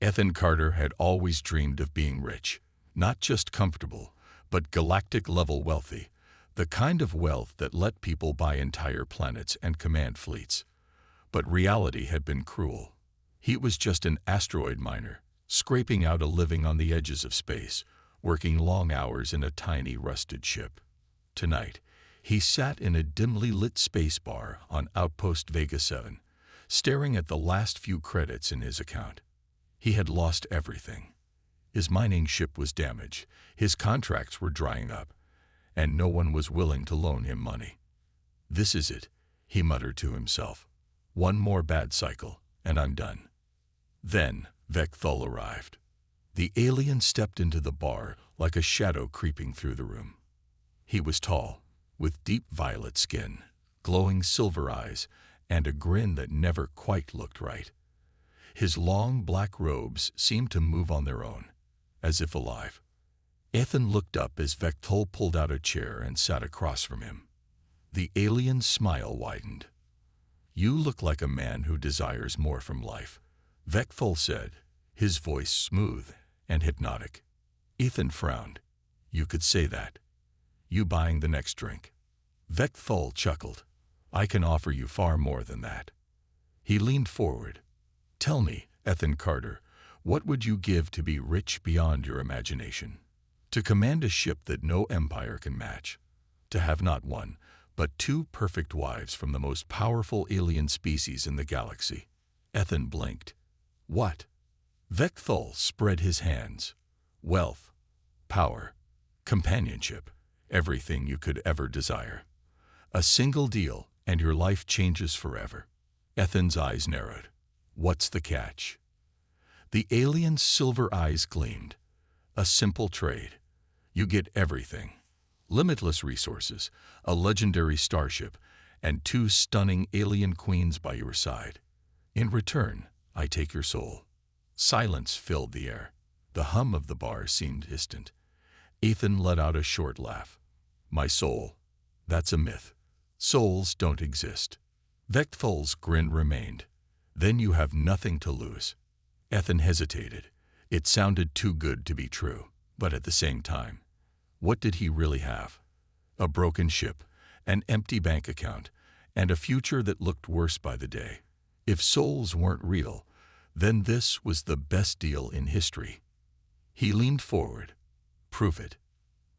Ethan Carter had always dreamed of being rich, not just comfortable, but galactic-level wealthy, the kind of wealth that let people buy entire planets and command fleets. But reality had been cruel. He was just an asteroid miner, scraping out a living on the edges of space, working long hours in a tiny rusted ship. Tonight, he sat in a dimly lit space bar on Outpost Vega 7, staring at the last few credits in his account. He had lost everything. His mining ship was damaged, his contracts were drying up, and no one was willing to loan him money. "This is it," he muttered to himself. "One more bad cycle, and I'm done." Then Vekthul arrived. The alien stepped into the bar like a shadow creeping through the room. He was tall, with deep violet skin, glowing silver eyes, and a grin that never quite looked right. His long black robes seemed to move on their own, as if alive. Ethan looked up as Vekthul pulled out a chair and sat across from him. The alien's smile widened. "You look like a man who desires more from life," Vekthul said, his voice smooth and hypnotic. Ethan frowned. "You could say that. You buying the next drink?" Vekthul chuckled. "I can offer you far more than that." He leaned forward. "Tell me, Ethan Carter, what would you give to be rich beyond your imagination? To command a ship that no empire can match? To have not one, but two perfect wives from the most powerful alien species in the galaxy?" Ethan blinked. "What?" Vekthul spread his hands. "Wealth, power, companionship, everything you could ever desire. A single deal, and your life changes forever." Ethan's eyes narrowed. "What's the catch?" The alien's silver eyes gleamed. "A simple trade. You get everything. Limitless resources, a legendary starship, and two stunning alien queens by your side. In return, I take your soul." Silence filled the air. The hum of the bar seemed distant. Ethan let out a short laugh. "My soul? That's a myth. Souls don't exist." Vekthul's grin remained. "Then you have nothing to lose." Ethan hesitated. It sounded too good to be true, but at the same time, what did he really have? A broken ship, an empty bank account, and a future that looked worse by the day. If souls weren't real, then this was the best deal in history. He leaned forward. "Prove it."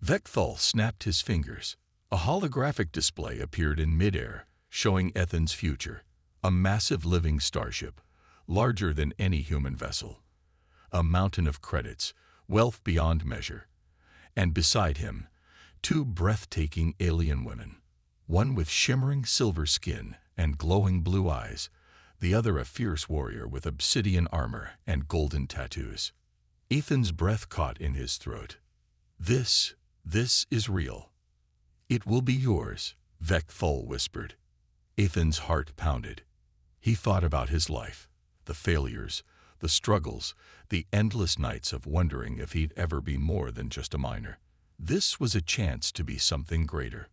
Vekthul snapped his fingers. A holographic display appeared in midair, showing Ethan's future, a massive living starship, larger than any human vessel. A mountain of credits, wealth beyond measure. And beside him, two breathtaking alien women, one with shimmering silver skin and glowing blue eyes, the other a fierce warrior with obsidian armor and golden tattoos. Ethan's breath caught in his throat. This is real." "It will be yours," Vekthul whispered. Ethan's heart pounded. He thought about his life, the failures, the struggles, the endless nights of wondering if he'd ever be more than just a miner. This was a chance to be something greater.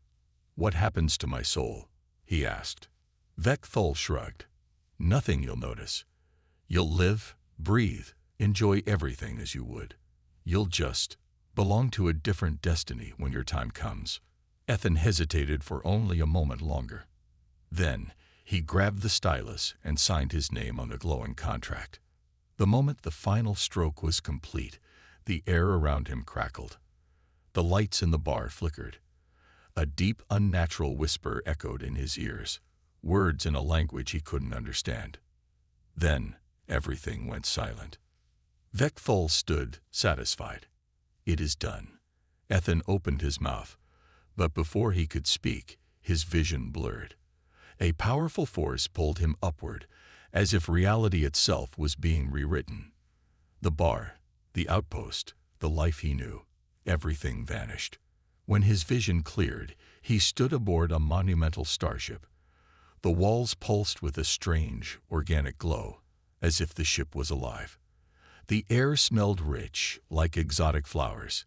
"What happens to my soul?" he asked. Vekthul shrugged. "Nothing, you'll notice. You'll live, breathe, enjoy everything as you would. You'll just belong to a different destiny when your time comes." Ethan hesitated for only a moment longer. Then he grabbed the stylus and signed his name on the glowing contract. The moment the final stroke was complete, the air around him crackled. The lights in the bar flickered. A deep, unnatural whisper echoed in his ears, words in a language he couldn't understand. Then everything went silent. Vekthul stood, satisfied. "It is done." Ethan opened his mouth, but before he could speak, his vision blurred. A powerful force pulled him upward, as if reality itself was being rewritten. The bar, the outpost, the life he knew, everything vanished. When his vision cleared, he stood aboard a monumental starship. The walls pulsed with a strange, organic glow, as if the ship was alive. The air smelled rich, like exotic flowers.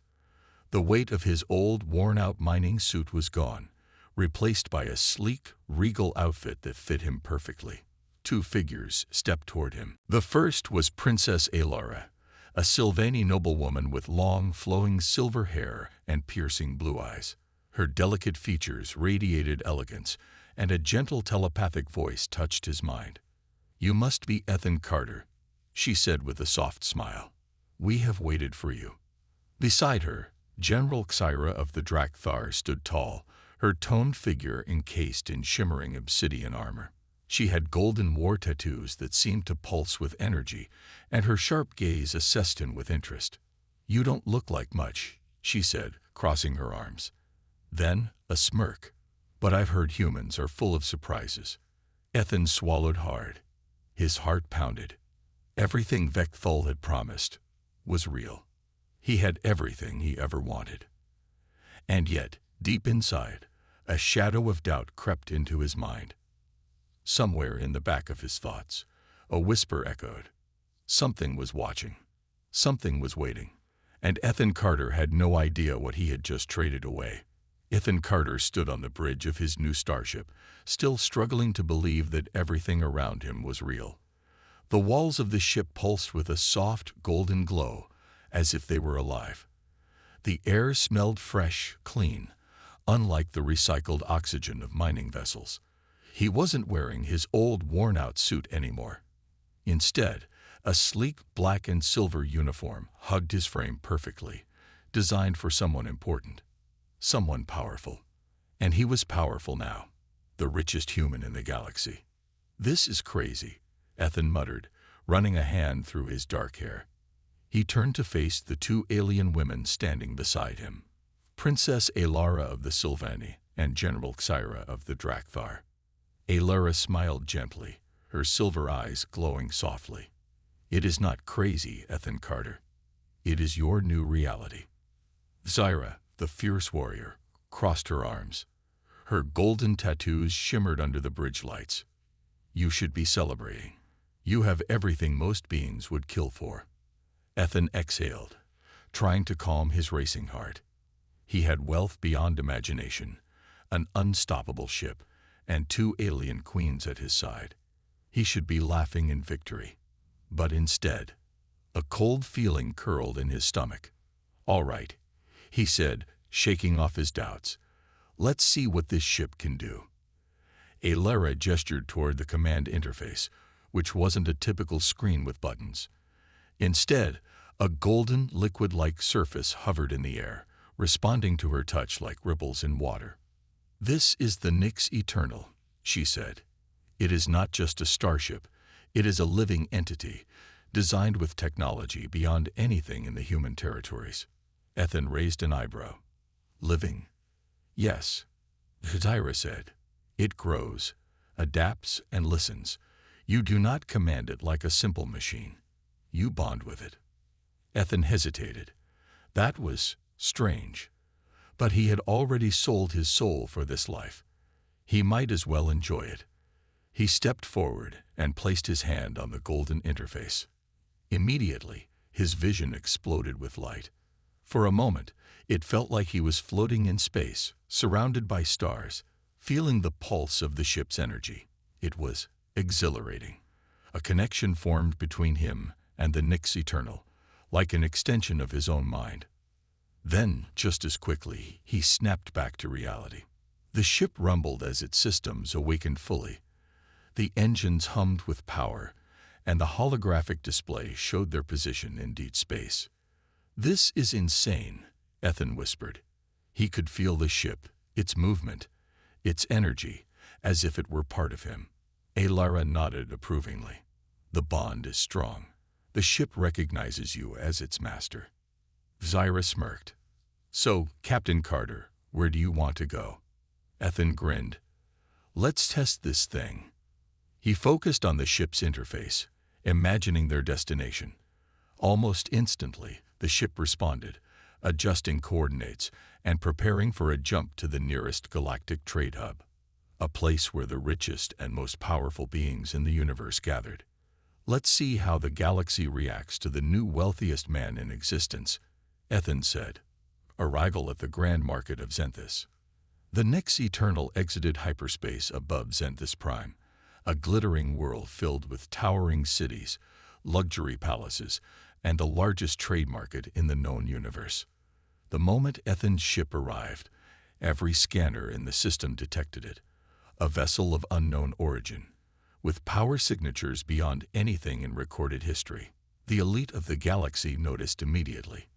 The weight of his old, worn-out mining suit was gone, replaced by a sleek, regal outfit that fit him perfectly. two figures stepped toward him. The first was Princess Alara, a Sylvani noblewoman with long, flowing silver hair and piercing blue eyes. Her delicate features radiated elegance, and a gentle telepathic voice touched his mind. "You must be Ethan Carter," she said with a soft smile. "We have waited for you." Beside her, General Xyra of the Drakthar stood tall, her toned figure encased in shimmering obsidian armor. She had golden war tattoos that seemed to pulse with energy, and her sharp gaze assessed him with interest. "You don't look like much," she said, crossing her arms. Then a smirk. "But I've heard humans are full of surprises." Ethan swallowed hard. His heart pounded. Everything Vekthal had promised was real. He had everything he ever wanted. And yet, deep inside, a shadow of doubt crept into his mind. Somewhere in the back of his thoughts, a whisper echoed. Something was watching. Something was waiting. And Ethan Carter had no idea what he had just traded away. Ethan Carter stood on the bridge of his new starship, still struggling to believe that everything around him was real. The walls of the ship pulsed with a soft, golden glow, as if they were alive. The air smelled fresh, clean, unlike the recycled oxygen of mining vessels. He wasn't wearing his old, worn-out suit anymore. Instead, a sleek black and silver uniform hugged his frame perfectly, designed for someone important, someone powerful. And he was powerful now, the richest human in the galaxy. "This is crazy," Ethan muttered, running a hand through his dark hair. He turned to face the two alien women standing beside him, Princess Alara of the Sylvani and General Xyra of the Drakthar. Alara smiled gently, her silver eyes glowing softly. "It is not crazy, Ethan Carter. It is your new reality." Xyra, the fierce warrior, crossed her arms. Her golden tattoos shimmered under the bridge lights. "You should be celebrating. You have everything most beings would kill for." Ethan exhaled, trying to calm his racing heart. He had wealth beyond imagination, an unstoppable ship, and two alien queens at his side. He should be laughing in victory. But instead, a cold feeling curled in his stomach. "All right," he said, shaking off his doubts. "Let's see what this ship can do." Alara gestured toward the command interface, which wasn't a typical screen with buttons. Instead, a golden, liquid-like surface hovered in the air, responding to her touch like ripples in water. "This is the Nyx Eternal," she said. "It is not just a starship. It is a living entity, designed with technology beyond anything in the human territories." Ethan raised an eyebrow. "Living?" "Yes," Xyra said. "It grows, adapts, and listens. You do not command it like a simple machine. You bond with it." Ethan hesitated. That was strange. But he had already sold his soul for this life. He might as well enjoy it. He stepped forward and placed his hand on the golden interface. Immediately, his vision exploded with light. For a moment, it felt like he was floating in space, surrounded by stars, feeling the pulse of the ship's energy. It was exhilarating. A connection formed between him and the Nyx Eternal, like an extension of his own mind. Then, just as quickly, he snapped back to reality. The ship rumbled as its systems awakened fully. The engines hummed with power, and the holographic display showed their position in deep space. "This is insane," Ethan whispered. He could feel the ship, its movement, its energy, as if it were part of him. Alara nodded approvingly. "The bond is strong. The ship recognizes you as its master." Xyra smirked. "So, Captain Carter, where do you want to go?" Ethan grinned. "Let's test this thing." He focused on the ship's interface, imagining their destination. Almost instantly, the ship responded, adjusting coordinates and preparing for a jump to the nearest galactic trade hub, a place where the richest and most powerful beings in the universe gathered. "Let's see how the galaxy reacts to the new wealthiest man in existence," Ethan said. Arrival at the Grand Market of Zenthis. The Nyx Eternal exited hyperspace above Zenthis Prime, a glittering world filled with towering cities, luxury palaces, and the largest trade market in the known universe. The moment Ethan's ship arrived, every scanner in the system detected it, a vessel of unknown origin, with power signatures beyond anything in recorded history. The elite of the galaxy noticed immediately.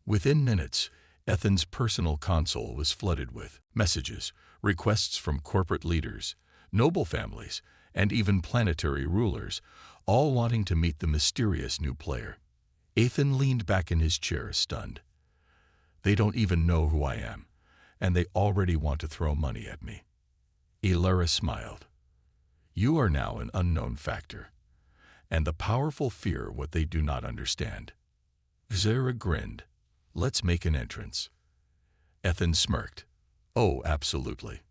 Within minutes, Ethan's personal console was flooded with messages, requests from corporate leaders, noble families, and even planetary rulers, all wanting to meet the mysterious new player. Ethan leaned back in his chair, stunned. They don't even know who I am, and they already want to throw money at me. Elara smiled. You are now an unknown factor, and the powerful fear what they do not understand. Zara grinned. Let's make an entrance. Ethan smirked. Oh, absolutely.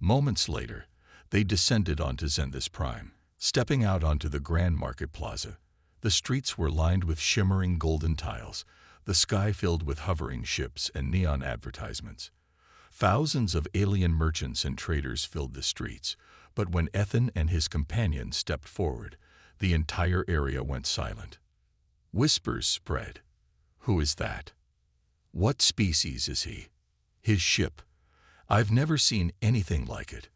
Moments later, they descended onto Zenthus Prime, stepping out onto the Grand Market Plaza. The streets were lined with shimmering golden tiles, the sky filled with hovering ships and neon advertisements. Thousands of alien merchants and traders filled the streets, but when Ethan and his companions stepped forward, the entire area went silent. Whispers spread. Who is that? What species is he? His ship. I've never seen anything like it.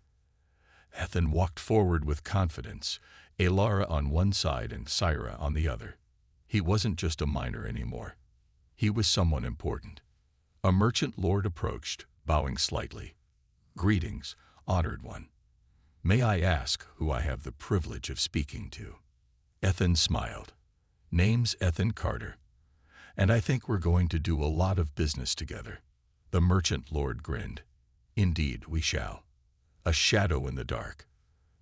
Ethan walked forward with confidence, Elara on one side and Syra on the other. He wasn't just a miner anymore. He was someone important. A merchant lord approached, bowing slightly. Greetings, honored one. May I ask who I have the privilege of speaking to? Ethan smiled. Name's Ethan Carter, and I think we're going to do a lot of business together. The merchant lord grinned. Indeed, we shall. A shadow in the dark.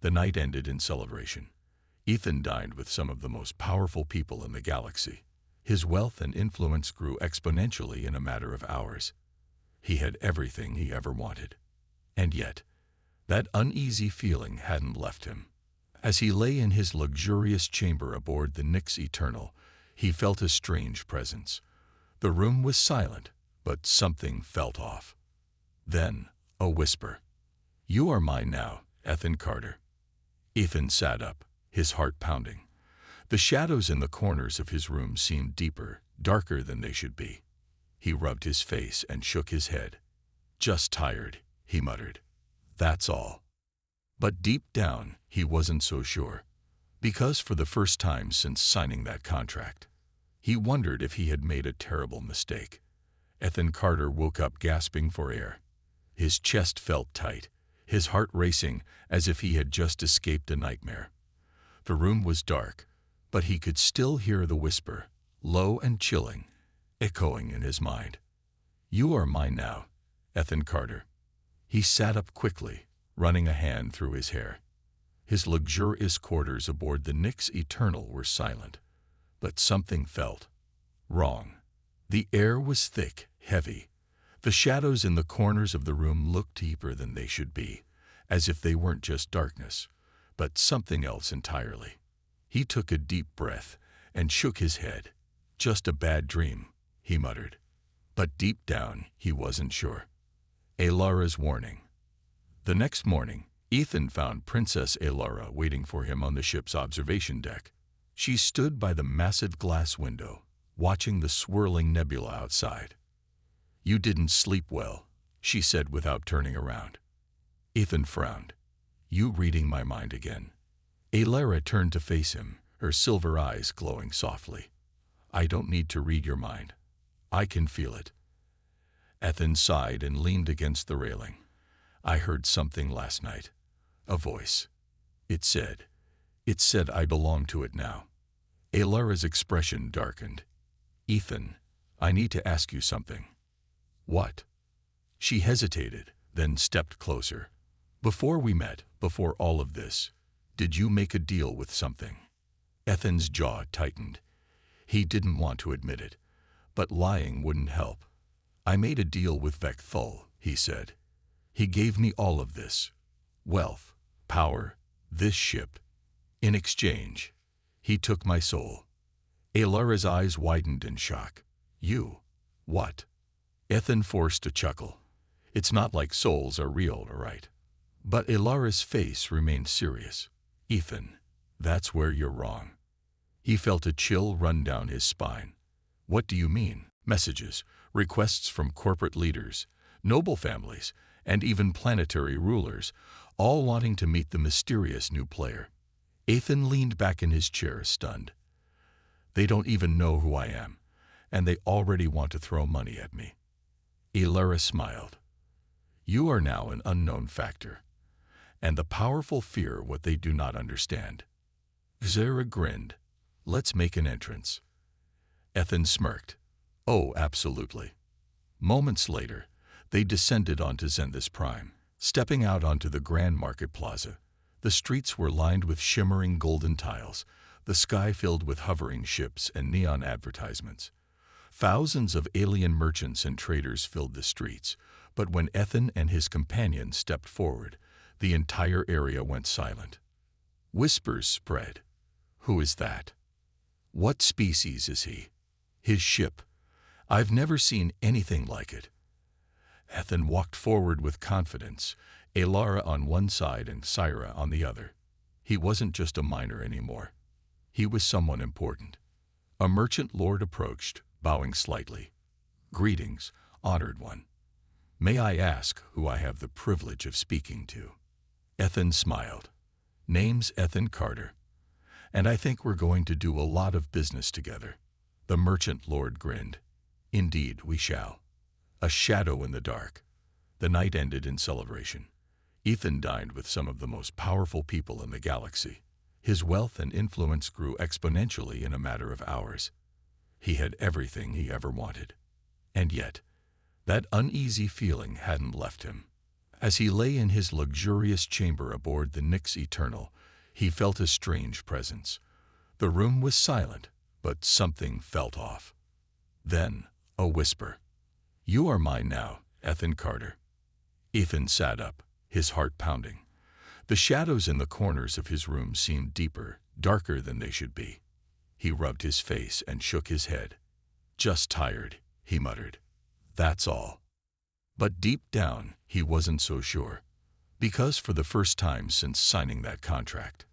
The night ended in celebration. Ethan dined with some of the most powerful people in the galaxy. His wealth and influence grew exponentially in a matter of hours. He had everything he ever wanted. And yet, that uneasy feeling hadn't left him. As he lay in his luxurious chamber aboard the Nyx Eternal, he felt a strange presence. The room was silent, but something felt off. Then, a whisper. You are mine now, Ethan Carter. Ethan sat up, his heart pounding. The shadows in the corners of his room seemed deeper, darker than they should be. He rubbed his face and shook his head. Just tired, he muttered. That's all. But deep down, he wasn't so sure. Because for the first time since signing that contract, he wondered if he had made a terrible mistake. Ethan Carter woke up gasping for air. His chest felt tight, his heart racing as if he had just escaped a nightmare. The room was dark, but he could still hear the whisper, low and chilling, echoing in his mind. You are mine now, Ethan Carter. He sat up quickly, running a hand through his hair. His luxurious quarters aboard the Nyx Eternal were silent, but something felt wrong. The air was thick, heavy. The shadows in the corners of the room looked deeper than they should be, as if they weren't just darkness, but something else entirely. He took a deep breath and shook his head. Just a bad dream, he muttered. But deep down, he wasn't sure. Elara's warning. The next morning, Ethan found Princess Elara waiting for him on the ship's observation deck. She stood by the massive glass window, watching the swirling nebula outside. You didn't sleep well, she said without turning around. Ethan frowned. You reading my mind again? Elara turned to face him, her silver eyes glowing softly. I don't need to read your mind. I can feel it. Ethan sighed and leaned against the railing. I heard something last night. A voice. It said I belong to it now. Elara's expression darkened. Ethan, I need to ask you something. What? She hesitated, then stepped closer. Before we met, before all of this, did you make a deal with something? Ethan's jaw tightened. He didn't want to admit it, but lying wouldn't help. I made a deal with Vecthul, he said. He gave me all of this. Wealth, power, this ship. In exchange, he took my soul. Elara's eyes widened in shock. You? What? Ethan forced a chuckle. It's not like souls are real, right? But Elara's face remained serious. Ethan, that's where you're wrong. He felt a chill run down his spine. What do you mean? Messages, requests from corporate leaders, noble families, and even planetary rulers, all wanting to meet the mysterious new player. Ethan leaned back in his chair, stunned. They don't even know who I am, and they already want to throw money at me. Elara smiled. You are now an unknown factor, and the powerful fear what they do not understand. Zara grinned. Let's make an entrance. Ethan smirked. Oh, absolutely. Moments later, they descended onto Zenthis Prime, stepping out onto the Grand Market Plaza. The streets were lined with shimmering golden tiles, the sky filled with hovering ships and neon advertisements. Thousands of alien merchants and traders filled the streets, but when Ethan and his companions stepped forward, the entire area went silent. Whispers spread. Who is that? What species is he? His ship. I've never seen anything like it. Ethan walked forward with confidence, Elara on one side and Syra on the other. He wasn't just a miner anymore. He was someone important. A merchant lord approached, bowing slightly. Greetings, honored one. May I ask who I have the privilege of speaking to? Ethan smiled. Name's Ethan Carter, and I think we're going to do a lot of business together. The merchant lord grinned. Indeed, we shall. A shadow in the dark. The night ended in celebration. Ethan dined with some of the most powerful people in the galaxy. His wealth and influence grew exponentially in a matter of hours. He had everything he ever wanted. And yet, that uneasy feeling hadn't left him. As he lay in his luxurious chamber aboard the Nyx Eternal, he felt a strange presence. The room was silent, but something felt off. Then, a whisper. You are mine now, Ethan Carter. Ethan sat up, his heart pounding. The shadows in the corners of his room seemed deeper, darker than they should be. He rubbed his face and shook his head. Just tired, he muttered. That's all. But deep down, he wasn't so sure. Because for the first time since signing that contract,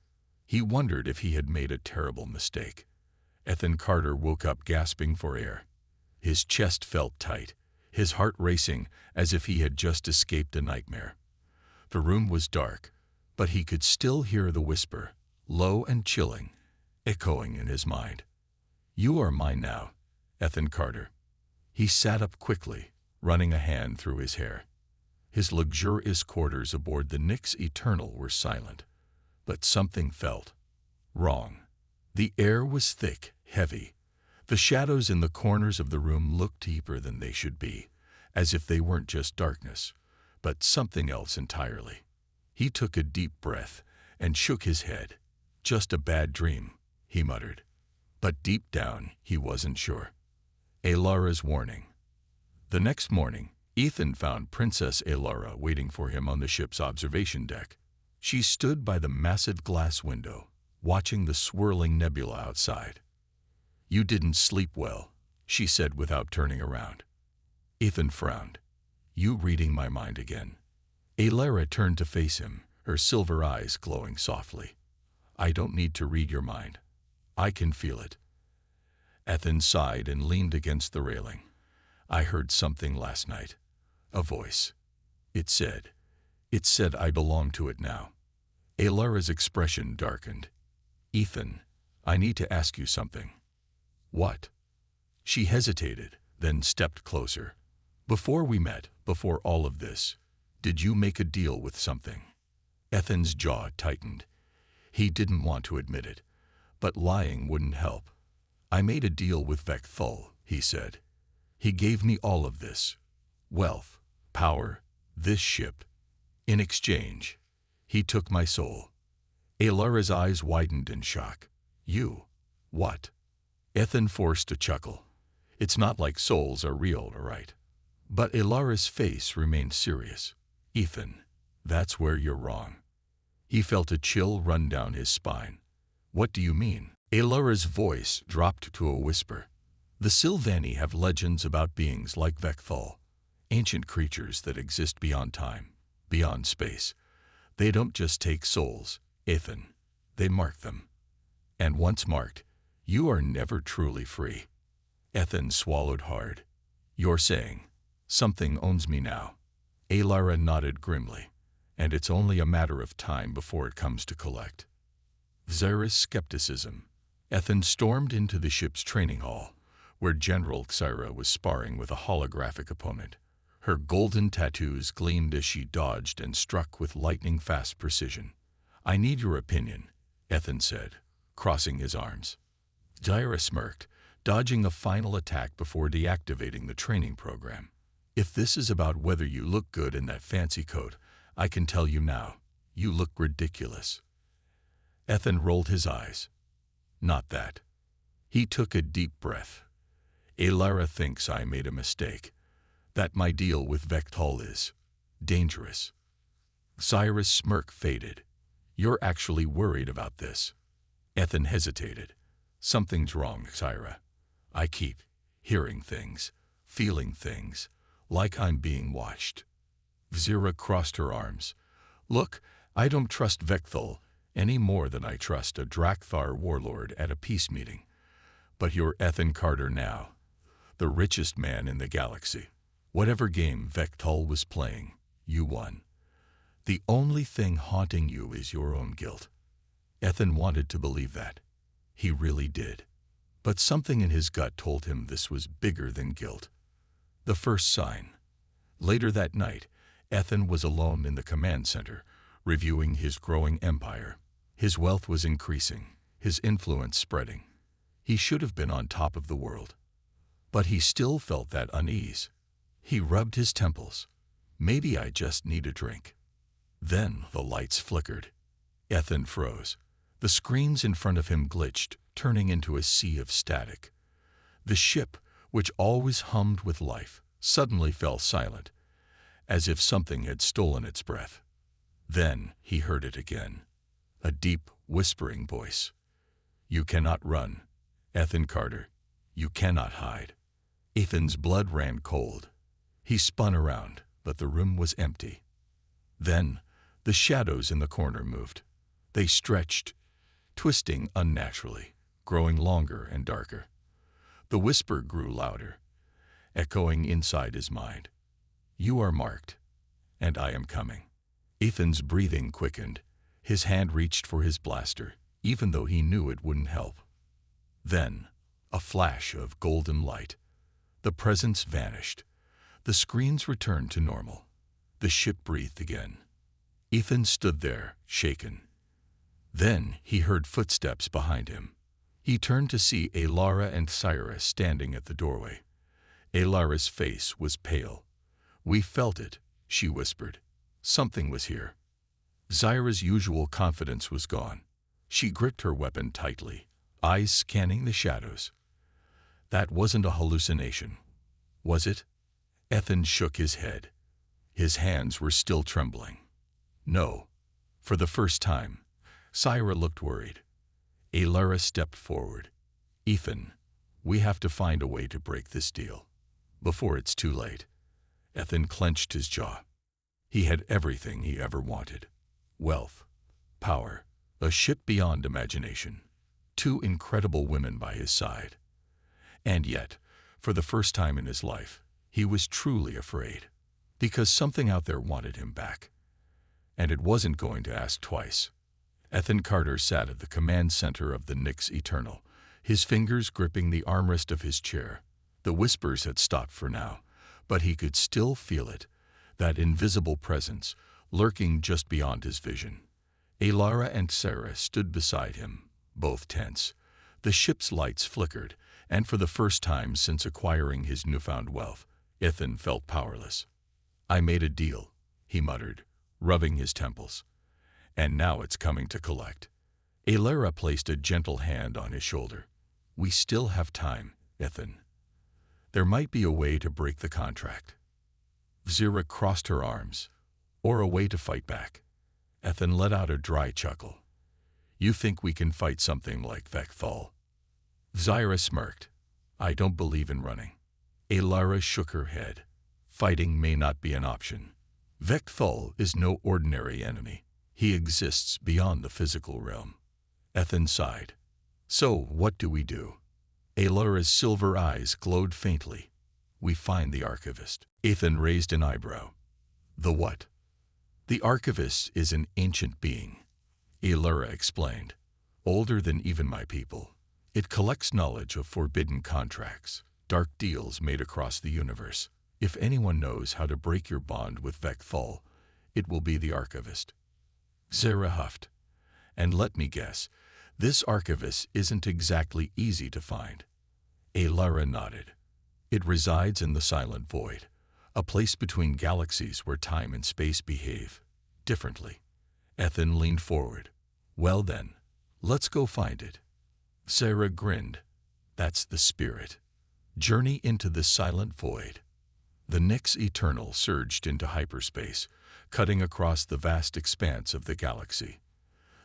he wondered if he had made a terrible mistake. Ethan Carter woke up gasping for air. His chest felt tight, his heart racing as if he had just escaped a nightmare. The room was dark, but he could still hear the whisper, low and chilling, echoing in his mind. You are mine now, Ethan Carter. He sat up quickly, running a hand through his hair. His luxurious quarters aboard the Nyx Eternal were silent, but something felt wrong. The air was thick, heavy. The shadows in the corners of the room looked deeper than they should be, as if they weren't just darkness, but something else entirely. He took a deep breath and shook his head. Just a bad dream, he muttered. But deep down, he wasn't sure. Elara's warning. The next morning, Ethan found Princess Elara waiting for him on the ship's observation deck. She stood by the massive glass window, watching the swirling nebula outside. You didn't sleep well, she said without turning around. Ethan frowned. You reading my mind again? Elara turned to face him, her silver eyes glowing softly. I don't need to read your mind. I can feel it. Ethan sighed and leaned against the railing. I heard something last night. A voice. It said I belong to it now. Elara's expression darkened. Ethan, I need to ask you something. What? She hesitated, then stepped closer. Before we met, before all of this, did you make a deal with something? Ethan's jaw tightened. He didn't want to admit it, but lying wouldn't help. I made a deal with Vecthul, he said. He gave me all of this. Wealth, power, this ship. In exchange, he took my soul. Elara's eyes widened in shock. You? What? Ethan forced a chuckle. It's not like souls are real, all right? But Elara's face remained serious. Ethan, that's where you're wrong. He felt a chill run down his spine. What do you mean? Elara's voice dropped to a whisper. The Sylvani have legends about beings like Vecthul, ancient creatures that exist beyond time, beyond space. They don't just take souls, Ethan. They mark them. And once marked, you are never truly free. Ethan swallowed hard. You're saying, something owns me now. Alara nodded grimly, and it's only a matter of time before it comes to collect. Xyra's skepticism. Ethan stormed into the ship's training hall, where General Xyra was sparring with a holographic opponent. Her golden tattoos gleamed as she dodged and struck with lightning-fast precision. I need your opinion, Ethan said, crossing his arms. Xyra smirked, dodging a final attack before deactivating the training program. If this is about whether you look good in that fancy coat, I can tell you now, you look ridiculous. Ethan rolled his eyes. Not that. He took a deep breath. Alara thinks I made a mistake. That my deal with Vectol is dangerous. Xyra's smirk faded. You're actually worried about this. Ethan hesitated. Something's wrong, Xyra. I keep hearing things, feeling things, like I'm being watched. Xyra crossed her arms. Look, I don't trust Vectol any more than I trust a Drakthar warlord at a peace meeting. But you're Ethan Carter now, the richest man in the galaxy. Whatever game Vectol was playing, you won. The only thing haunting you is your own guilt. Ethan wanted to believe that. He really did. But something in his gut told him this was bigger than guilt. The first sign. Later that night, Ethan was alone in the command center, reviewing his growing empire. His wealth was increasing, his influence spreading. He should have been on top of the world. But he still felt that unease. He rubbed his temples. Maybe I just need a drink. Then the lights flickered. Ethan froze. The screens in front of him glitched, turning into a sea of static. The ship, which always hummed with life, suddenly fell silent, as if something had stolen its breath. Then he heard it again. A deep, whispering voice. You cannot run, Ethan Carter. You cannot hide. Ethan's blood ran cold. He spun around, but the room was empty. Then the shadows in the corner moved. They stretched, twisting unnaturally, growing longer and darker. The whisper grew louder, echoing inside his mind. You are marked, and I am coming. Ethan's breathing quickened. His hand reached for his blaster, even though he knew it wouldn't help. Then, a flash of golden light. The presence vanished. The screens returned to normal. The ship breathed again. Ethan stood there, shaken. Then he heard footsteps behind him. He turned to see Alara and Xyra standing at the doorway. Alara's face was pale. We felt it, she whispered. Something was here. Xyra's usual confidence was gone. She gripped her weapon tightly, eyes scanning the shadows. That wasn't a hallucination, was it? Ethan shook his head. His hands were still trembling. No. For the first time, Xyra looked worried. Alara stepped forward. Ethan, we have to find a way to break this deal. Before it's too late. Ethan clenched his jaw. He had everything he ever wanted. Wealth, power, a ship beyond imagination, 2 incredible women by his side. And yet, for the first time in his life, he was truly afraid, because something out there wanted him back. And it wasn't going to ask twice. Ethan Carter sat at the command center of the Nyx Eternal, his fingers gripping the armrest of his chair. The whispers had stopped for now, but he could still feel it, that invisible presence, lurking just beyond his vision. Alara and Xyra stood beside him, both tense. The ship's lights flickered, and for the first time since acquiring his newfound wealth, Ethan felt powerless. I made a deal, he muttered, rubbing his temples. And now it's coming to collect. Alara placed a gentle hand on his shoulder. We still have time, Ethan. There might be a way to break the contract. Xyra crossed her arms. Or a way to fight back. Ethan let out a dry chuckle. You think we can fight something like Vectol? Xyra smirked. I don't believe in running. Alara shook her head. Fighting may not be an option. Vectol is no ordinary enemy. He exists beyond the physical realm. Ethan sighed. So, what do we do? Alora's silver eyes glowed faintly. We find the archivist. Ethan raised an eyebrow. The what? The archivist is an ancient being, Alora explained. Older than even my people. It collects knowledge of forbidden contracts, dark deals made across the universe. If anyone knows how to break your bond with Vekthal, it will be the archivist. Sarah huffed. And let me guess, this archivist isn't exactly easy to find. Alora nodded. It resides in the silent void, a place between galaxies where time and space behave differently. Ethan leaned forward. Well then, let's go find it. Sarah grinned. That's the spirit. Journey into the silent void. The Nyx Eternal surged into hyperspace, cutting across the vast expanse of the galaxy.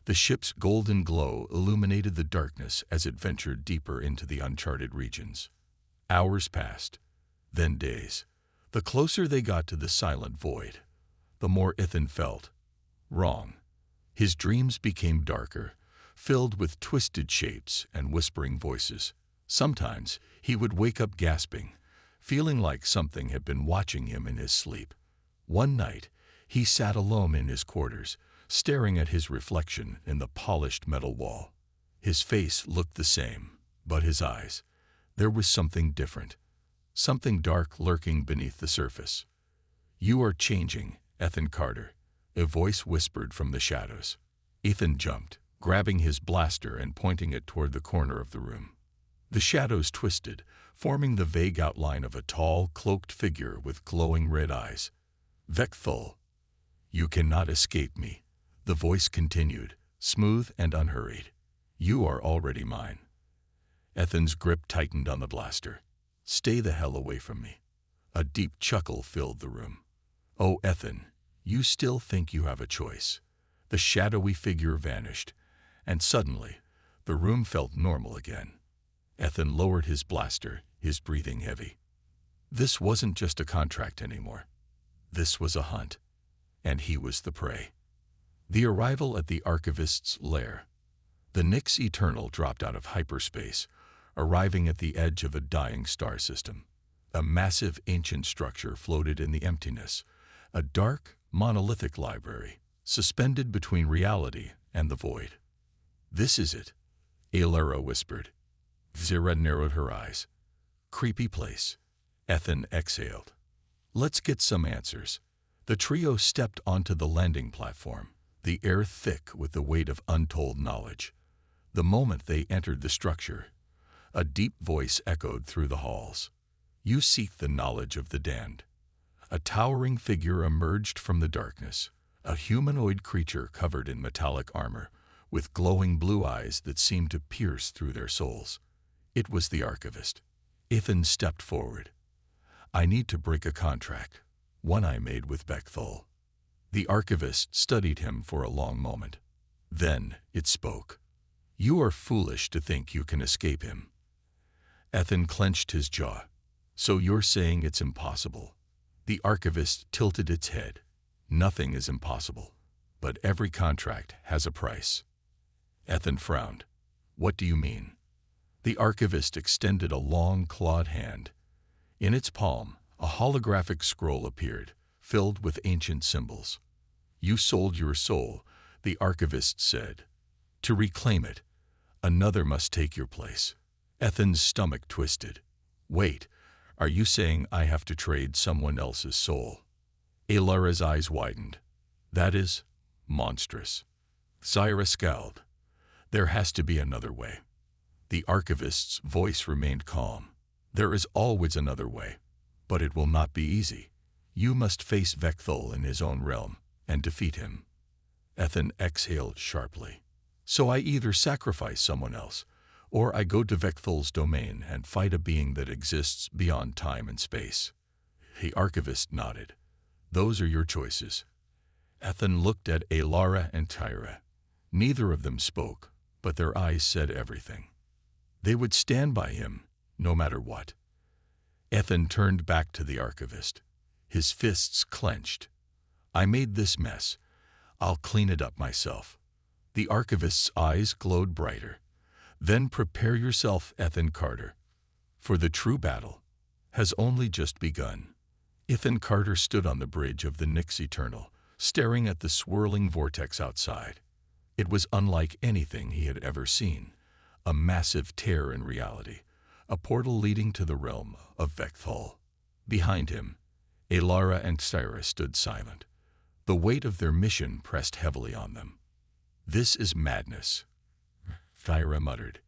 The ship's golden glow illuminated the darkness as it ventured deeper into the uncharted regions. Hours passed, then days. The closer they got to the silent void, the more Ethan felt wrong. His dreams became darker, filled with twisted shapes and whispering voices. Sometimes he would wake up gasping, feeling like something had been watching him in his sleep. One night, he sat alone in his quarters, staring at his reflection in the polished metal wall. His face looked the same, but his eyes, there was something different, something dark lurking beneath the surface. You are changing, Ethan Carter, a voice whispered from the shadows. Ethan jumped, grabbing his blaster and pointing it toward the corner of the room. The shadows twisted, forming the vague outline of a tall, cloaked figure with glowing red eyes. Vekthal, you cannot escape me, the voice continued, smooth and unhurried. You are already mine. Ethan's grip tightened on the blaster. Stay the hell away from me. A deep chuckle filled the room. Oh, Ethan, you still think you have a choice. The shadowy figure vanished, and suddenly, the room felt normal again. Ethan lowered his blaster, his breathing heavy. This wasn't just a contract anymore. This was a hunt, and he was the prey. The arrival at the archivist's lair. The Nyx Eternal dropped out of hyperspace, arriving at the edge of a dying star system. A massive ancient structure floated in the emptiness, a dark, monolithic library, suspended between reality and the void. This is it, Alora whispered. Zira narrowed her eyes. Creepy place. Ethan exhaled. Let's get some answers. The trio stepped onto the landing platform, the air thick with the weight of untold knowledge. The moment they entered the structure, a deep voice echoed through the halls. You seek the knowledge of the damned. A towering figure emerged from the darkness, a humanoid creature covered in metallic armor, with glowing blue eyes that seemed to pierce through their souls. It was the archivist. Ethan stepped forward. I need to break a contract, one I made with Vekthal. The archivist studied him for a long moment. Then it spoke. You are foolish to think you can escape him. Ethan clenched his jaw. So you're saying it's impossible? The archivist tilted its head. Nothing is impossible, but every contract has a price. Ethan frowned. What do you mean? The archivist extended a long, clawed hand. In its palm, a holographic scroll appeared, filled with ancient symbols. You sold your soul, the archivist said. To reclaim it, another must take your place. Ethan's stomach twisted. Wait, are you saying I have to trade someone else's soul? Alora's eyes widened. That is monstrous. Zyra scowled. There has to be another way. The archivist's voice remained calm. There is always another way, but it will not be easy. You must face Vekthal in his own realm and defeat him. Ethan exhaled sharply. So I either sacrifice someone else, or I go to Vekthal's domain and fight a being that exists beyond time and space. The archivist nodded. Those are your choices. Ethan looked at Alora and Tyra. Neither of them spoke, but their eyes said everything. They would stand by him, no matter what. Ethan turned back to the archivist. His fists clenched. I made this mess. I'll clean it up myself. The archivist's eyes glowed brighter. Then prepare yourself, Ethan Carter, for the true battle has only just begun. Ethan Carter stood on the bridge of the Nyx Eternal, staring at the swirling vortex outside. It was unlike anything he had ever seen, a massive tear in reality, a portal leading to the realm of Vekthal. Behind him, Alara and Cyrus stood silent. The weight of their mission pressed heavily on them. "This is madness," Thyra muttered.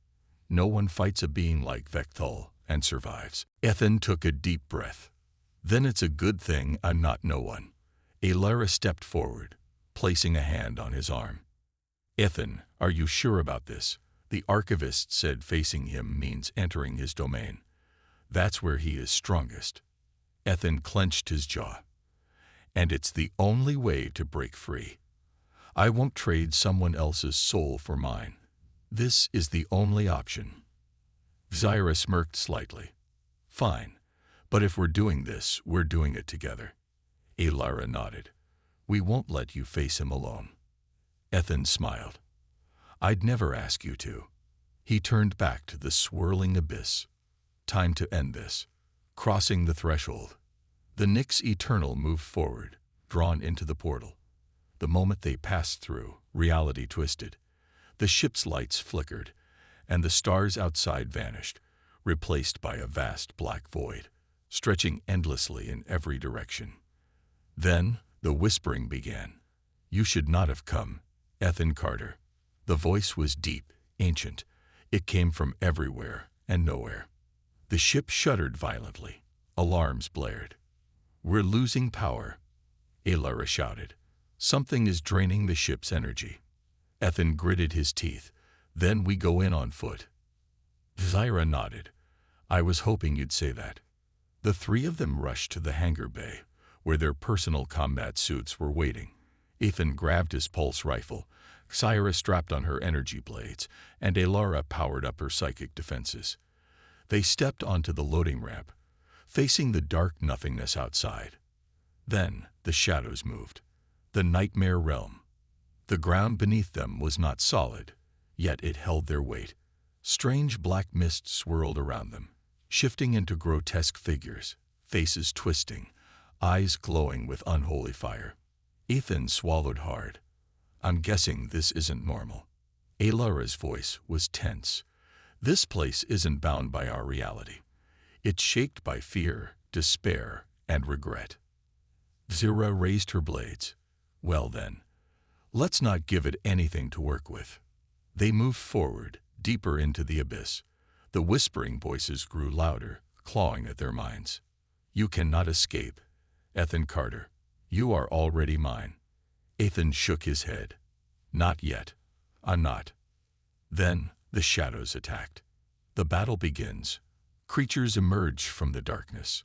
"No one fights a being like Vekthal and survives." Ethan took a deep breath. "Then it's a good thing I'm not no one." Alara stepped forward, placing a hand on his arm. "Ethan, are you sure about this?" The archivist said. Facing him means entering his domain. That's where he is strongest. Ethan clenched his jaw. "And it's the only way to break free. I won't trade someone else's soul for mine. This is the only option." Zyra smirked slightly. "Fine, but if we're doing this, we're doing it together." Alara nodded. "We won't let you face him alone." Ethan smiled. "I'd never ask you to." He turned back to the swirling abyss. Time to end this. Crossing the threshold, the Nyx Eternal moved forward, drawn into the portal. The moment they passed through, reality twisted. The ship's lights flickered, and the stars outside vanished, replaced by a vast black void, stretching endlessly in every direction. Then the whispering began. "You should not have come, Ethan Carter." The voice was deep, ancient. It came from everywhere and nowhere. The ship shuddered violently. Alarms blared. "We're losing power," Alara shouted. "Something is draining the ship's energy." Ethan gritted his teeth. "Then we go in on foot." Zyra nodded. "I was hoping you'd say that." The three of them rushed to the hangar bay, where their personal combat suits were waiting. Ethan grabbed his pulse rifle, Cyrus strapped on her energy blades, and Alara powered up her psychic defenses. They stepped onto the loading ramp, facing the dark nothingness outside. Then the shadows moved. The nightmare realm. The ground beneath them was not solid, yet it held their weight. Strange black mist swirled around them, shifting into grotesque figures, faces twisting, eyes glowing with unholy fire. Ethan swallowed hard. "I'm guessing this isn't normal." Alara's voice was tense. "This place isn't bound by our reality. It's shaped by fear, despair, and regret." Zyra raised her blades. "Well then, let's not give it anything to work with." They moved forward, deeper into the abyss. The whispering voices grew louder, clawing at their minds. "You cannot escape, Ethan Carter. You are already mine." Ethan shook his head. "Not yet. I'm not." Then the shadows attacked. The battle begins. Creatures emerge from the darkness.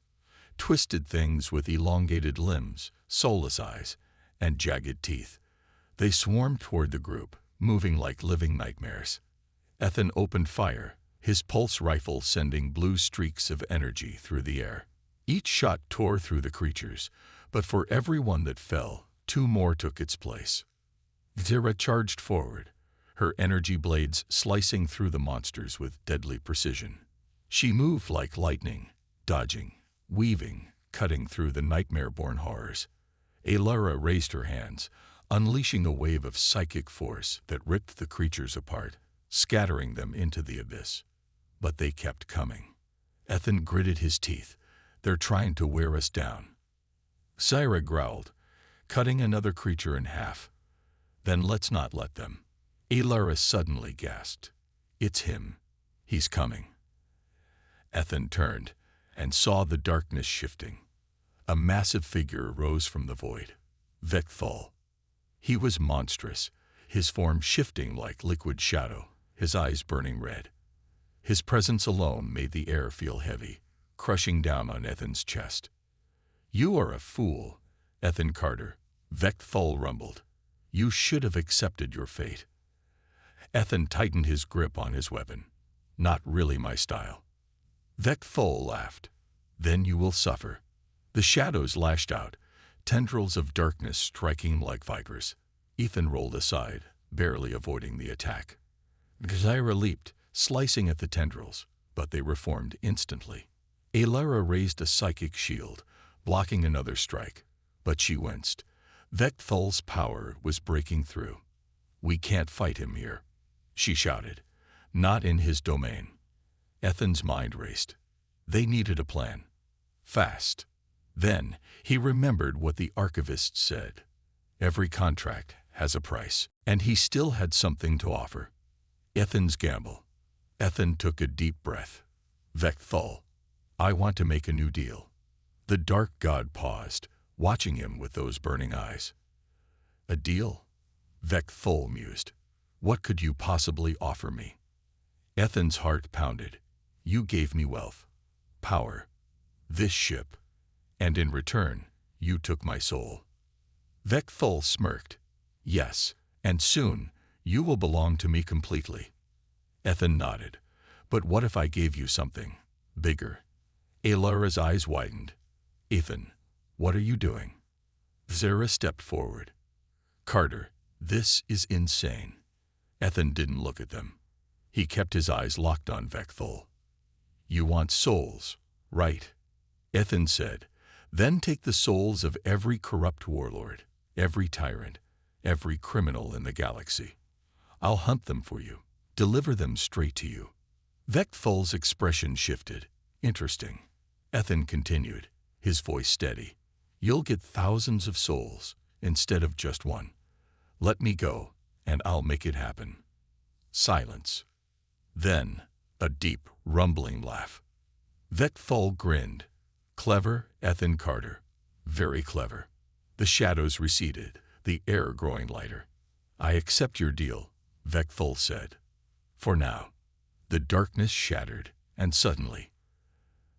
Twisted things with elongated limbs, soulless eyes, and jagged teeth. They swarmed toward the group, moving like living nightmares. Ethan opened fire, his pulse rifle sending blue streaks of energy through the air. Each shot tore through the creatures, but for every one that fell, two more took its place. Zyra charged forward, her energy blades slicing through the monsters with deadly precision. She moved like lightning, dodging, weaving, cutting through the nightmare-born horrors. Alara raised her hands, unleashing a wave of psychic force that ripped the creatures apart, scattering them into the abyss. But they kept coming. Ethan gritted his teeth. "They're trying to wear us down." Zyra growled, cutting another creature in half. "Then let's not let them." Alara suddenly gasped. "It's him. He's coming." Ethan turned and saw the darkness shifting. A massive figure rose from the void. Vekthal. He was monstrous, his form shifting like liquid shadow, his eyes burning red. His presence alone made the air feel heavy, crushing down on Ethan's chest. "You are a fool, Ethan Carter," Vekthal rumbled. "You should have accepted your fate." Ethan tightened his grip on his weapon. "Not really my style." Vekthal laughed. "Then you will suffer." The shadows lashed out, tendrils of darkness striking like vipers. Ethan rolled aside, barely avoiding the attack. Zyra leaped, slicing at the tendrils, but they reformed instantly. Alara raised a psychic shield, blocking another strike, but she winced. Vecthal's power was breaking through. "We can't fight him here," she shouted. "Not in his domain." Ethan's mind raced. They needed a plan. Fast. Then he remembered what the archivist said. Every contract has a price, and he still had something to offer. Ethan's gamble. Ethan took a deep breath. "Vecthal, I want to make a new deal." The dark god paused, watching him with those burning eyes. "A deal?" Vecthal mused. "What could you possibly offer me?" Ethan's heart pounded. "You gave me wealth, power, this ship, and in return, you took my soul." Vecthal smirked. "Yes, and soon, you will belong to me completely." Ethan nodded. "But what if I gave you something bigger?" Alara's eyes widened. "Ethan, what are you doing?" Zara stepped forward. "Carter, this is insane." Ethan didn't look at them. He kept his eyes locked on Vecthal. "You want souls, right?" Ethan said. "Then take the souls of every corrupt warlord, every tyrant, every criminal in the galaxy. I'll hunt them for you, deliver them straight to you." Vecthal's expression shifted. "Interesting." Ethan continued, his voice steady. "You'll get thousands of souls instead of just one. Let me go, and I'll make it happen." Silence. Then, a deep, rumbling laugh. Vecthal grinned. "Clever, Ethan Carter. Very clever." The shadows receded, the air growing lighter. "I accept your deal," Vecthal said. "For now." The darkness shattered, and suddenly,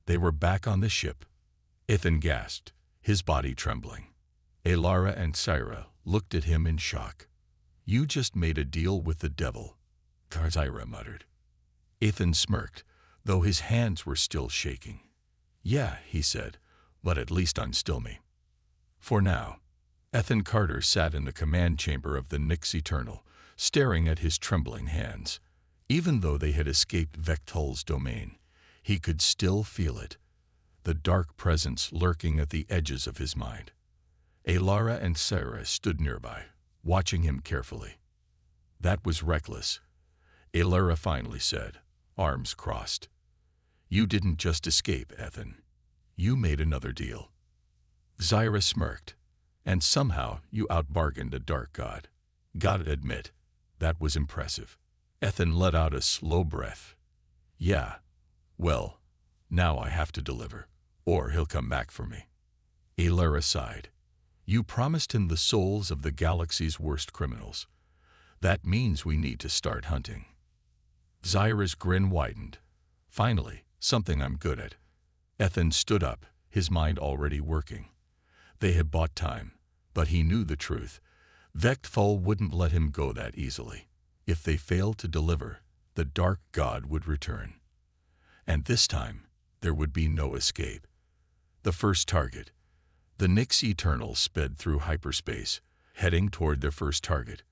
they were back on the ship. Ethan gasped, his body trembling. Alara and Syra looked at him in shock. "You just made a deal with the devil," Syra muttered. Ethan smirked, though his hands were still shaking. "Yeah," he said, "but at least I'm still me." For now. Ethan Carter sat in the command chamber of the Nyx Eternal, staring at his trembling hands. Even though they had escaped Vecthal's domain, he could still feel it, the dark presence lurking at the edges of his mind. Alara and Sarah stood nearby, watching him carefully. "That was reckless," Alara finally said, arms crossed. "You didn't just escape, Ethan. You made another deal." Zyra smirked. "And somehow you outbargained a dark god. Gotta admit, that was impressive." Ethan let out a slow breath. "Yeah, well, now I have to deliver, or he'll come back for me." Alara sighed. "You promised him the souls of the galaxy's worst criminals. That means we need to start hunting." Zyra's grin widened. "Finally, something I'm good at." Ethan stood up, his mind already working. They had bought time, but he knew the truth. Vecthal wouldn't let him go that easily. If they failed to deliver, the dark god would return. And this time, there would be no escape. The first target. The Nyx Eternal sped through hyperspace, heading toward their first target.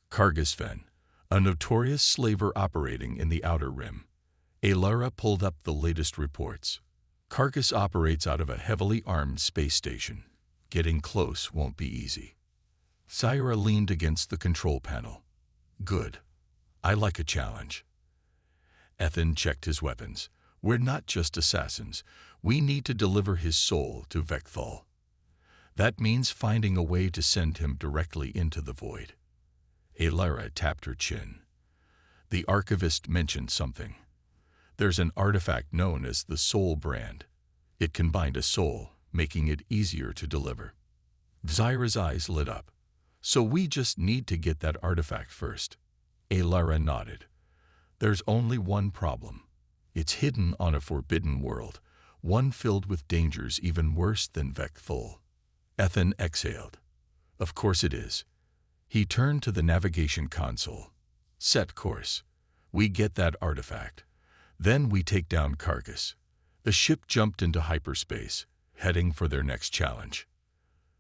Kargasven, a notorious slaver operating in the Outer Rim. Alara pulled up the latest reports. Kargas operates out of a heavily armed space station. Getting close won't be easy. Syra leaned against the control panel. "Good. I like a challenge." Ethan checked his weapons. "We're not just assassins. We need to deliver his soul to Vecthal. That means finding a way to send him directly into the void." Alara tapped her chin. "The archivist mentioned something. There's an artifact known as the Soul Brand. It can bind a soul, making it easier to deliver." Zyra's eyes lit up. "So we just need to get that artifact first." Alara nodded. "There's only one problem. It's hidden on a forbidden world, one filled with dangers even worse than Vecthal." Ethan exhaled. "Of course it is." He turned to the navigation console. "Set course. We get that artifact. Then we take down Kargas." The ship jumped into hyperspace, heading for their next challenge.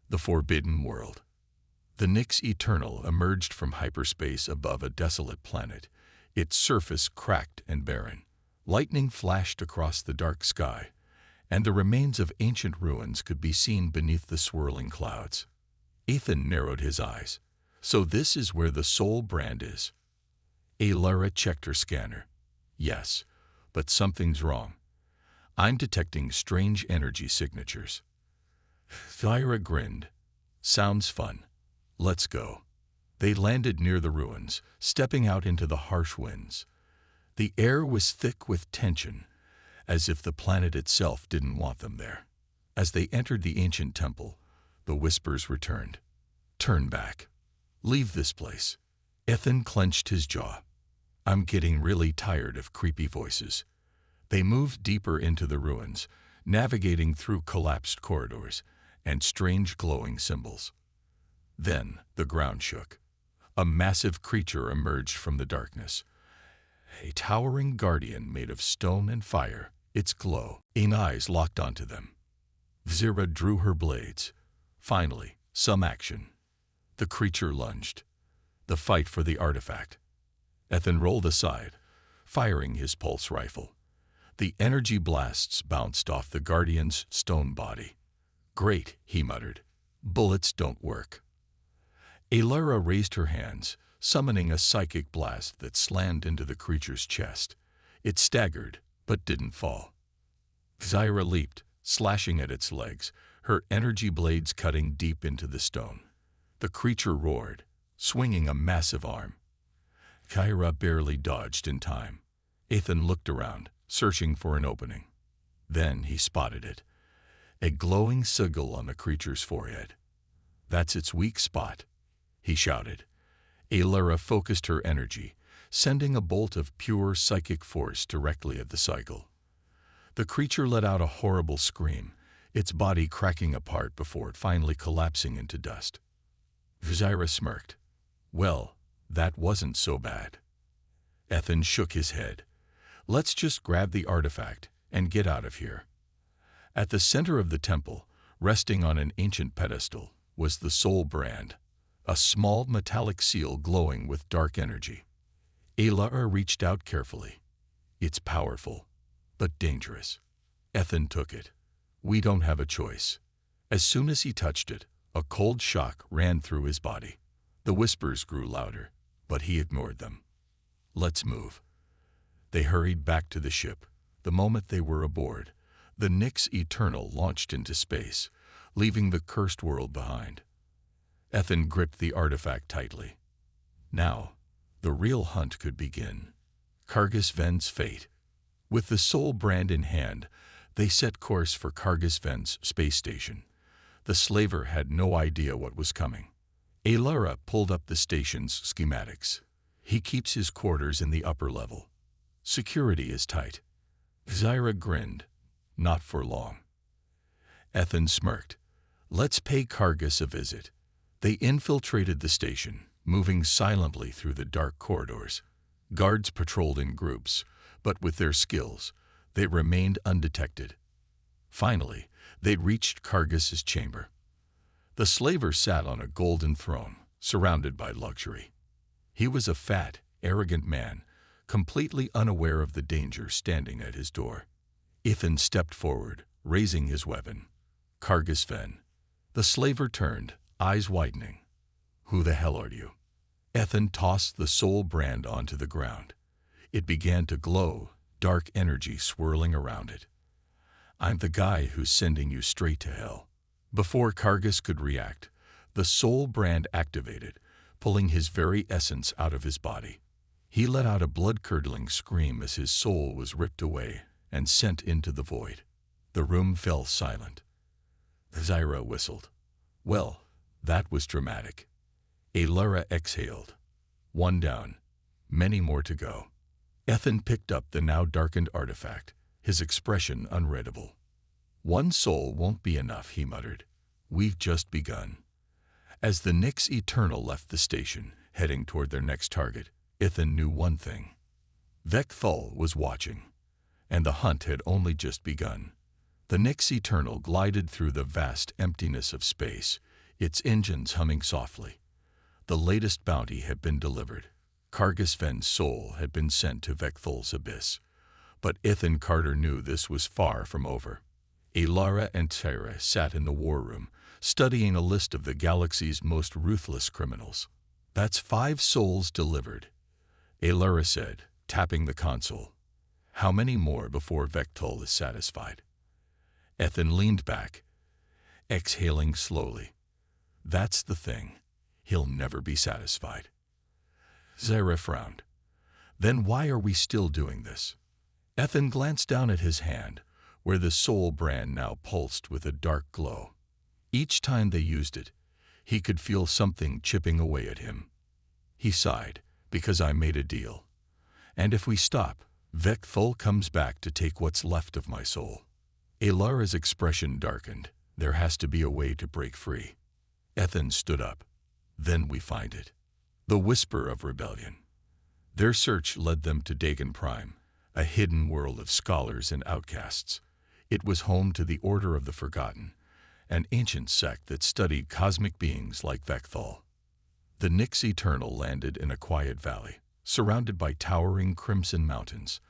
The Forbidden World. The Nyx Eternal emerged from hyperspace above a desolate planet, its surface cracked and barren. Lightning flashed across the dark sky, and the remains of ancient ruins could be seen beneath the swirling clouds. Ethan narrowed his eyes. So this is where the soul brand is. Alara checked her scanner. Yes, but something's wrong. I'm detecting strange energy signatures. Thyra grinned. Sounds fun. Let's go. They landed near the ruins, stepping out into the harsh winds. The air was thick with tension, as if the planet itself didn't want them there. As they entered the ancient temple, the whispers returned. Turn back. Leave this place. Ethan clenched his jaw. I'm getting really tired of creepy voices. They moved deeper into the ruins, navigating through collapsed corridors and strange glowing symbols. Then the ground shook. A massive creature emerged from the darkness. A towering guardian made of stone and fire, its glow in eyes locked onto them. Zira drew her blades. Finally, some action. The creature lunged. The fight for the artifact. Ethan rolled aside, firing his pulse rifle. The energy blasts bounced off the guardian's stone body. Great, he muttered. Bullets don't work. Alara raised her hands, summoning a psychic blast that slammed into the creature's chest. It staggered, but didn't fall. Zyra leaped, slashing at its legs, her energy blades cutting deep into the stone. The creature roared, swinging a massive arm. Kyra barely dodged in time. Ethan looked around, searching for an opening. Then he spotted it. A glowing sigil on the creature's forehead. That's its weak spot, he shouted. Alara focused her energy, sending a bolt of pure psychic force directly at the sigil. The creature let out a horrible scream, its body cracking apart before finally collapsing into dust. Zyra smirked. Well, that wasn't so bad. Ethan shook his head. Let's just grab the artifact and get out of here. At the center of the temple, resting on an ancient pedestal, was the soul brand, a small metallic seal glowing with dark energy. Alara reached out carefully. It's powerful, but dangerous. Ethan took it. We don't have a choice. As soon as he touched it, a cold shock ran through his body. The whispers grew louder, but he ignored them. Let's move. They hurried back to the ship. The moment they were aboard, the Nyx Eternal launched into space, leaving the cursed world behind. Ethan gripped the artifact tightly. Now, the real hunt could begin. Kargas Ven's fate. With the soul brand in hand, they set course for Kargas Ven's space station. The slaver had no idea what was coming. Alara pulled up the station's schematics. He keeps his quarters in the upper level. Security is tight. Zyra grinned. Not for long. Ethan smirked. Let's pay Kargas a visit. They infiltrated the station, moving silently through the dark corridors. Guards patrolled in groups, but with their skills, they remained undetected. Finally, they'd reached Kargas's chamber. The slaver sat on a golden throne, surrounded by luxury. He was a fat, arrogant man, completely unaware of the danger standing at his door. Ethan stepped forward, raising his weapon. Kargas Ven. The slaver turned, eyes widening. Who the hell are you? Ethan tossed the soul brand onto the ground. It began to glow, dark energy swirling around it. I'm the guy who's sending you straight to hell. Before Kargas could react, the soul brand activated, pulling his very essence out of his body. He let out a blood-curdling scream as his soul was ripped away and sent into the void. The room fell silent. Zyra whistled. Well, that was dramatic. Alara exhaled. One down, many more to go. Ethan picked up the now darkened artifact, his expression unreadable. One soul won't be enough, he muttered. We've just begun. As the Nyx Eternal left the station, heading toward their next target, Ethan knew one thing. Vekthal was watching, and the hunt had only just begun. The Nyx Eternal glided through the vast emptiness of space, its engines humming softly. The latest bounty had been delivered. Kargasven's soul had been sent to Vecthol's abyss. But Ethan Carter knew this was far from over. Alara and Tyra sat in the war room, studying a list of the galaxy's most ruthless criminals. "That's 5 souls delivered," Alara said, tapping the console. "How many more before Vectol is satisfied?" Ethan leaned back, exhaling slowly. "That's the thing. He'll never be satisfied." Zara frowned. "Then why are we still doing this?" Ethan glanced down at his hand, where the soul brand now pulsed with a dark glow. Each time they used it, he could feel something chipping away at him. He sighed, "Because I made a deal. And if we stop, Vectol comes back to take what's left of my soul." Alara's expression darkened. "There has to be a way to break free." Ethan stood up. "Then we find it." The whisper of rebellion. Their search led them to Dagon Prime, a hidden world of scholars and outcasts. It was home to the Order of the Forgotten, an ancient sect that studied cosmic beings like Vectol. The Nyx Eternal landed in a quiet valley, surrounded by towering crimson mountains.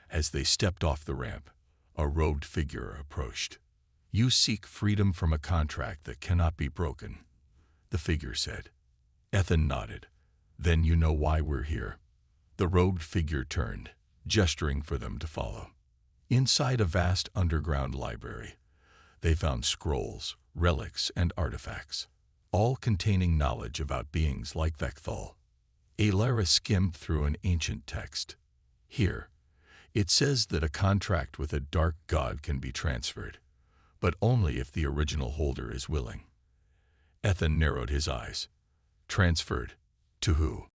As they stepped off the ramp, a robed figure approached. "You seek freedom from a contract that cannot be broken," the figure said. Ethan nodded. "Then you know why we're here." The robed figure turned, gesturing for them to follow. Inside a vast underground library, they found scrolls, relics, and artifacts, all containing knowledge about beings like Vectol. Alara skimmed through an ancient text. "Here, it says that a contract with a dark god can be transferred, but only if the original holder is willing." Ethan narrowed his eyes. "Transferred? To who?"